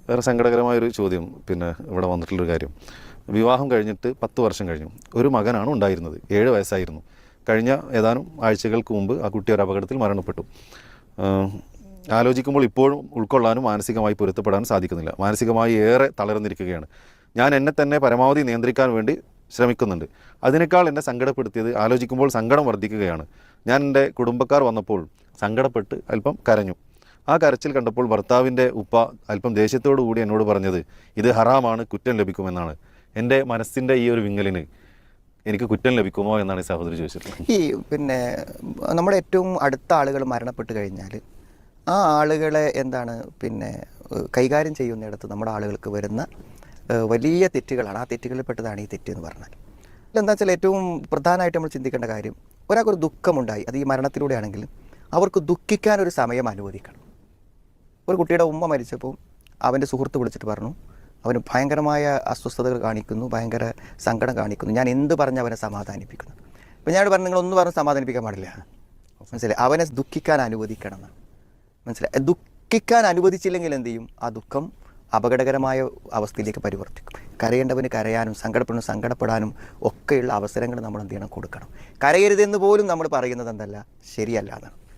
വേറെ സങ്കടകരമായൊരു ചോദ്യം പിന്നെ ഇവിടെ വന്നിട്ടുള്ളൊരു കാര്യം. വിവാഹം കഴിഞ്ഞിട്ട് 10 വർഷം കഴിഞ്ഞു. ഒരു മകനാണ് ഉണ്ടായിരുന്നത്. 7 വയസ്സായിരുന്നു. കഴിഞ്ഞ ഏതാനും ആഴ്ചകൾക്ക് മുമ്പ് ആ കുട്ടി ഒരു അപകടത്തിൽ മരണപ്പെട്ടു. ആലോചിക്കുമ്പോൾ ഇപ്പോഴും ഉൾക്കൊള്ളാനും മാനസികമായി പൊരുത്തപ്പെടാനും സാധിക്കുന്നില്ല. മാനസികമായി ഏറെ തളർന്നിരിക്കുകയാണ്. ഞാൻ എന്നെ തന്നെ പരമാവധി നിയന്ത്രിക്കാൻ വേണ്ടി ശ്രമിക്കുന്നുണ്ട്. അതിനേക്കാൾ എന്നെ സങ്കടപ്പെടുത്തിയത് ആലോചിക്കുമ്പോൾ സങ്കടം വർദ്ധിക്കുകയാണ്. ഞാൻ എൻ്റെ കുടുംബക്കാർ വന്നപ്പോൾ സങ്കടപ്പെട്ട് അല്പം കരഞ്ഞു. ആ കരച്ചിൽ കണ്ടപ്പോൾ ഭർത്താവിൻ്റെ ഉപ്പ അല്പം ദേഷ്യത്തോടു കൂടി എന്നോട് പറഞ്ഞത് ഇത് ഹറാമാണ്, കുറ്റം ലഭിക്കുമെന്നാണ്. എൻ്റെ മനസ്സിൻ്റെ ഈ ഒരു വിങ്ങലിന് എനിക്ക് കുറ്റം ലഭിക്കുമോ എന്നാണ് ഈ സഹോദരി ചോദിച്ചിട്ടുള്ളത്. പിന്നെ നമ്മുടെ ഏറ്റവും അടുത്ത ആളുകൾ മരണപ്പെട്ട് കഴിഞ്ഞാൽ ആ ആളുകളെ കൈകാര്യം ചെയ്യുന്നിടത്ത് നമ്മുടെ ആളുകൾക്ക് വരുന്ന വലിയ തെറ്റുകളാണ്. ആ തെറ്റുകളിൽപ്പെട്ടതാണ് ഈ തെറ്റ് എന്ന് പറഞ്ഞാൽ. എന്താ വെച്ചാൽ ഏറ്റവും പ്രധാനമായിട്ട് നമ്മൾ ചിന്തിക്കേണ്ട കാര്യം, ഒരാൾക്കൊരു ദുഃഖമുണ്ടായി, അത് ഈ മരണത്തിലൂടെ ആണെങ്കിലും അവർക്ക് ദുഃഖിക്കാനൊരു സമയം അനുവദിക്കണം. ഒരു കുട്ടിയുടെ ഉമ്മ മരിച്ചപ്പോൾ അവൻ്റെ സുഹൃത്ത് വിളിച്ചിട്ട് പറഞ്ഞു, അവന് ഭയങ്കരമായ അസ്വസ്ഥതകൾ കാണിക്കുന്നു, ഭയങ്കര സങ്കടം കാണിക്കുന്നു, ഞാൻ എന്ത് പറഞ്ഞ് അവനെ സമാധാനിപ്പിക്കുന്നു. അപ്പോൾ ഞാൻ പറഞ്ഞു, നിങ്ങളൊന്നും പറഞ്ഞ് സമാധാനിപ്പിക്കാൻ പാടില്ല, മനസ്സിലായി, അവനെ ദുഃഖിക്കാൻ അനുവദിക്കണം എന്നാണ്, മനസ്സിലായി. ദുഃഖിക്കാൻ അനുവദിച്ചില്ലെങ്കിൽ എന്ത് ചെയ്യും? ആ ദുഃഖം അപകടകരമായ അവസ്ഥയിലേക്ക് പരിവർത്തിക്കും. കരയേണ്ടവന് കരയാനും സങ്കടപ്പെടാനും ഒക്കെയുള്ള അവസരങ്ങൾ നമ്മൾ എന്ത് ചെയ്യണം? കൊടുക്കണം. കരയരുതെന്ന് പോലും നമ്മൾ പറയുന്നത് എന്തല്ല, ശരിയല്ല എന്നാണ്.